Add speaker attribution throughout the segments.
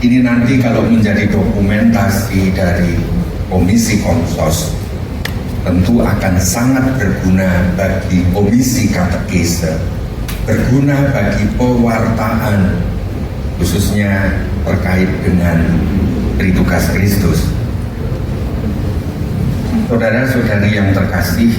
Speaker 1: Ini nanti kalau menjadi dokumentasi dari Komisi Konsos, tentu akan sangat berguna bagi Komisi Katekese, berguna bagi pewartaan, khususnya terkait dengan Tritugas Kristus. Saudara-saudari yang terkasih,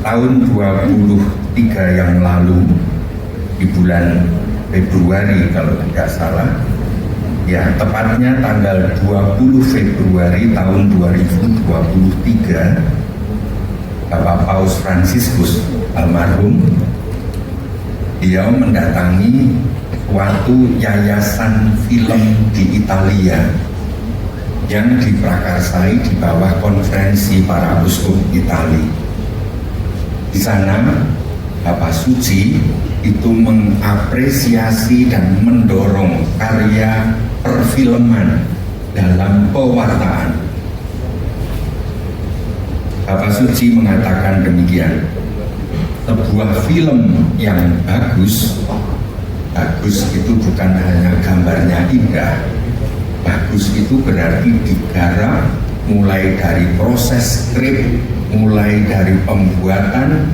Speaker 1: tahun 23 yang lalu, di bulan Februari kalau tidak salah, ya tepatnya tanggal 20 Februari tahun 2023, Bapak Paus Fransiskus almarhum, dia mendatangi suatu yayasan film di Italia yang diprakarsai di bawah Konferensi Para Uskup Italia. Di sana Bapak Suci itu mengapresiasi dan mendorong karya perfilman dalam pewartaan. Bapak Suci mengatakan demikian, sebuah film yang bagus itu bukan hanya gambarnya indah, bagus itu berarti digarap mulai dari proses skrip, mulai dari pembuatan,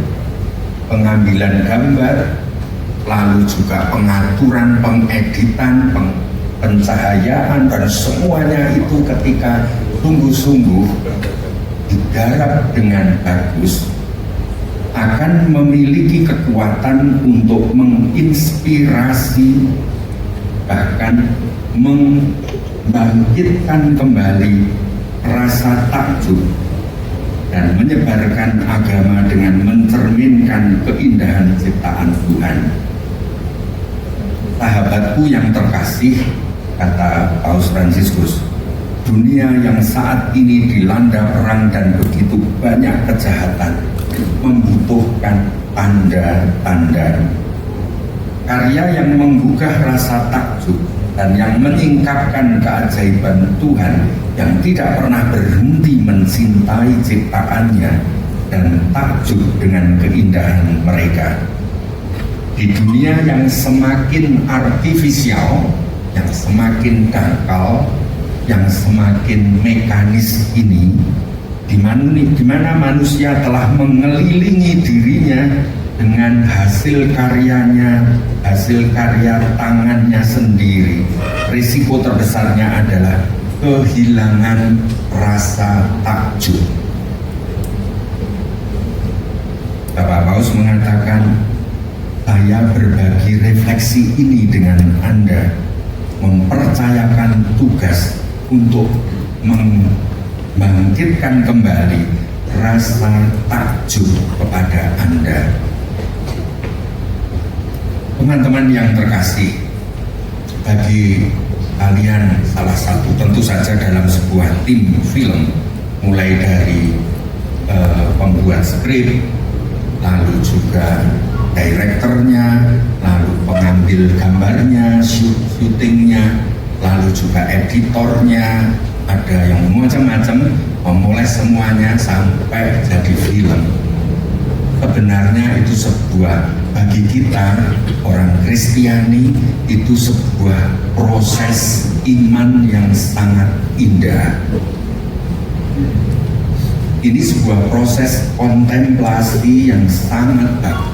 Speaker 1: pengambilan gambar, lalu juga pengaturan, pengeditan, pencahayaan, dan semuanya itu ketika sungguh-sungguh digarap dengan bagus akan memiliki kekuatan untuk menginspirasi, bahkan membangkitkan kembali rasa takjub dan menyebarkan agama dengan mencerminkan keindahan ciptaan Tuhan. Sahabatku yang terkasih, kata Paus Fransiskus, dunia yang saat ini dilanda perang dan begitu banyak kejahatan membutuhkan tanda-tanda. Karya yang menggugah rasa takjub dan yang menyingkapkan keajaiban Tuhan yang tidak pernah berhenti mencintai ciptaannya dan takjub dengan keindahan mereka. Di dunia yang semakin artifisial, yang semakin dangkal, yang semakin mekanis ini, di mana manusia telah mengelilingi dirinya dengan hasil karyanya, hasil karya tangannya sendiri, risiko terbesarnya adalah kehilangan rasa takjub. Bapak Paus mengatakan, saya berbagi refleksi ini dengan Anda, mempercayakan tugas untuk membangkitkan kembali rasa takjub kepada Anda. Teman-teman yang terkasih, bagi kalian salah satu tentu saja dalam sebuah tim film, mulai dari pembuat skrip, lalu juga direkturnya, lalu pengambil gambarnya, syutingnya, lalu juga editornya, ada yang macam-macam, memulai semuanya sampai jadi film. Sebenarnya itu sebuah, bagi kita orang Kristiani, itu sebuah proses iman yang sangat indah. Ini sebuah proses kontemplasi yang sangat bagus.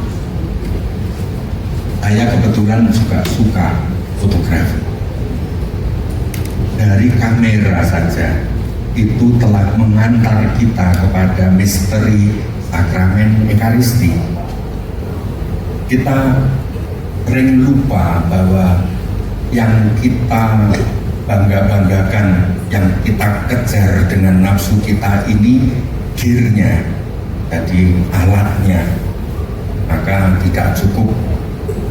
Speaker 1: Saya kebetulan juga suka fotografi. Dari kamera saja itu telah mengantar kita kepada misteri sakramen Ekaristi. Kita sering lupa bahwa yang kita bangga-banggakan, yang kita kejar dengan nafsu kita ini gearnya, jadi alatnya. Maka tidak cukup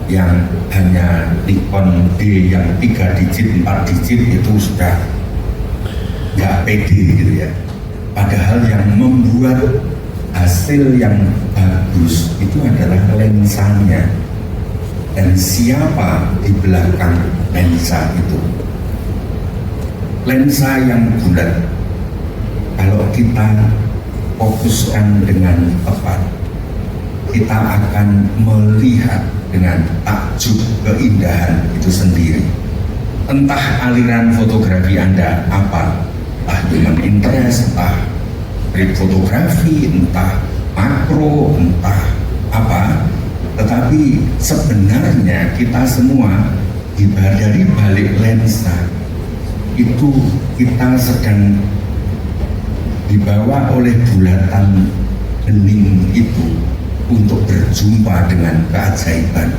Speaker 1: yang hanya Nikon D yang 3 digit, 4 digit itu sudah nggak pede gitu ya. Padahal yang membuat hasil yang bagus itu adalah lensanya, dan siapa di belakang lensa itu. Lensa yang bulat, kalau kita fokuskan dengan tepat, kita akan melihat dengan takjub keindahan itu sendiri. Entah aliran fotografi Anda apa, entah human interest, entah street fotografi, entah makro, entah apa, tetapi sebenarnya kita semua dari balik lensa itu kita sedang dibawa oleh bulatan bening itu untuk berjumpa dengan keajaiban.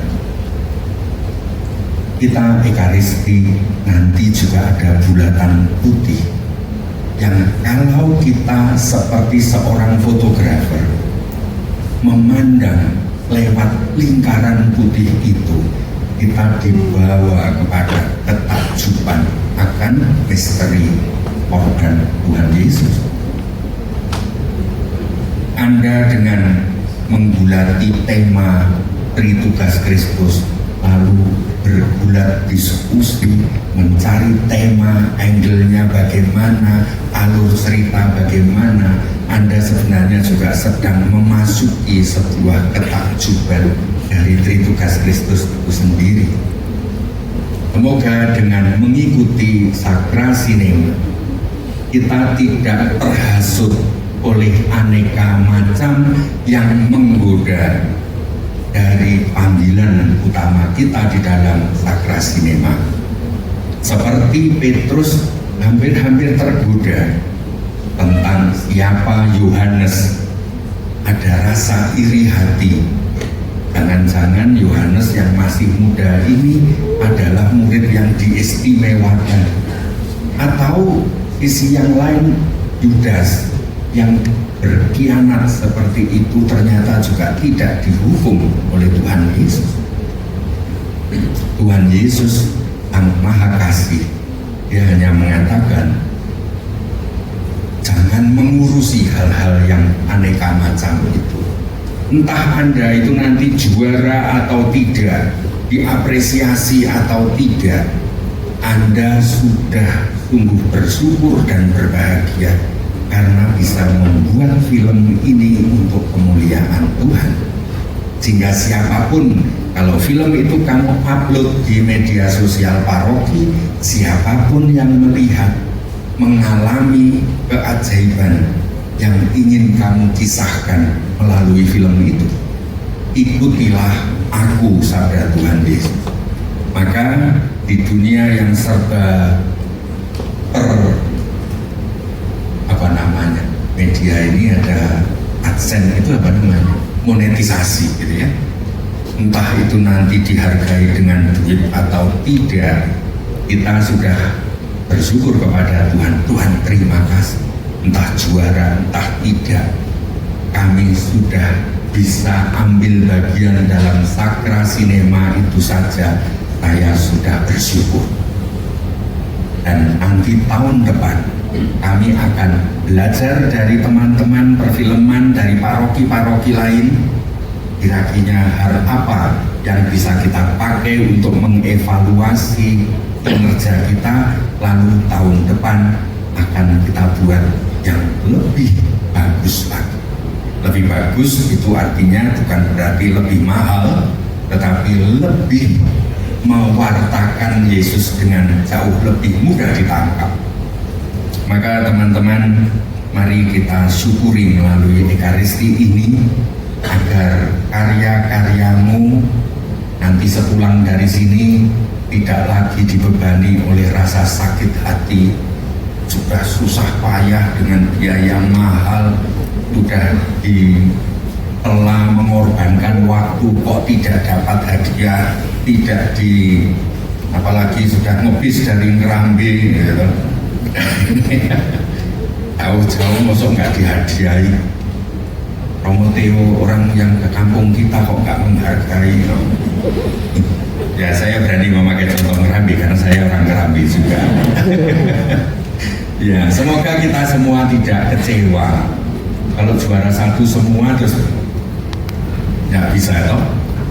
Speaker 1: Kita Ekaristi nanti juga ada bulatan putih yang kalau kita seperti seorang fotografer memandang lewat lingkaran putih itu, kita dibawa kepada ketakjuban akan misteri organ Tuhan Yesus. Anda dengan menggulati tema Tritugas Kristus, lalu bergulat diskusi, mencari tema, angle-nya bagaimana, alur cerita bagaimana, Anda sebenarnya juga sedang memasuki sebuah ketakjuban dari Tritugas Kristus itu sendiri. Semoga dengan mengikuti Sakra Sinema kita tidak terhasut oleh aneka macam yang menggoda dari panggilan utama kita di dalam Sakra Sinema. Seperti Petrus hampir-hampir tergoda tentang siapa Yohanes, ada rasa iri hati. Jangan-jangan Yohanes yang masih muda ini adalah murid yang diistimewakan, atau sisi yang lain Yudas yang berkhianat seperti itu ternyata juga tidak dihukum oleh Tuhan Yesus. Tuhan Yesus Sang Maha Kasih, Dia hanya mengatakan jangan mengurusi hal-hal yang aneka macam itu. Entah Anda itu nanti juara atau tidak, diapresiasi atau tidak, Anda sudah sungguh bersyukur dan berbahagia karena bisa membuat film ini untuk kemuliaan Tuhan. Sehingga siapapun, kalau film itu kamu upload di media sosial paroki, siapapun yang melihat mengalami keajaiban yang ingin kamu kisahkan melalui film itu, ikutilah aku, sabda Tuhan Yesus. Maka di dunia yang serba media ini ada AdSense, itu apa namanya, monetisasi gitu ya. Entah itu nanti dihargai dengan duit atau tidak, kita sudah bersyukur kepada Tuhan. Tuhan terima kasih, entah juara entah tidak, kami sudah bisa ambil bagian dalam Sakra Sinema itu saja, saya sudah bersyukur. Dan nanti tahun depan kami akan belajar dari teman-teman perfilman dari paroki-paroki lain, kira-kira hal apa yang bisa kita pakai untuk mengevaluasi kinerja kita, lalu tahun depan akan kita buat yang lebih bagus lagi. Lebih bagus itu artinya bukan berarti lebih mahal, tetapi lebih mewartakan Yesus dengan jauh lebih mudah ditangkap. Maka teman-teman, mari kita syukuri melalui Ekaristi ini, agar karya-karyamu nanti sepulang dari sini tidak lagi dibebani oleh rasa sakit hati. Sudah susah payah dengan biaya mahal, sudah telah mengorbankan waktu, kok tidak dapat hadiah, tidak apalagi sudah ngebis dari Ngerambe gitu. Jauh-jauh masuk nggak dihadiahi. Romo Theo, orang yang ke kampung kita kok nggak menghargai. Ya, saya berani memakai contoh Ngerambe karena saya orang Ngerambe juga. Ya, semoga kita semua tidak kecewa. Kalau juara satu semua terus nggak bisa toh.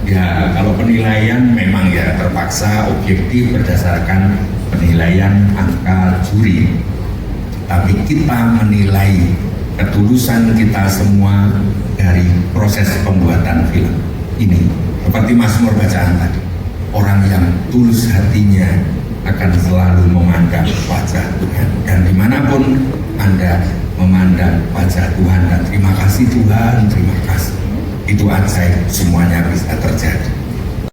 Speaker 1: Ya, kalau penilaian memang ya terpaksa objektif berdasarkan penilaian angka juri. Tapi kita menilai ketulusan kita semua dari proses pembuatan film ini. Seperti Mazmur bacaan tadi, orang yang tulus hatinya akan selalu memandang wajah Tuhan, dan dimanapun Anda memandang wajah Tuhan dan terima kasih Tuhan, terima kasih, itu ajaib, semuanya bisa terjadi.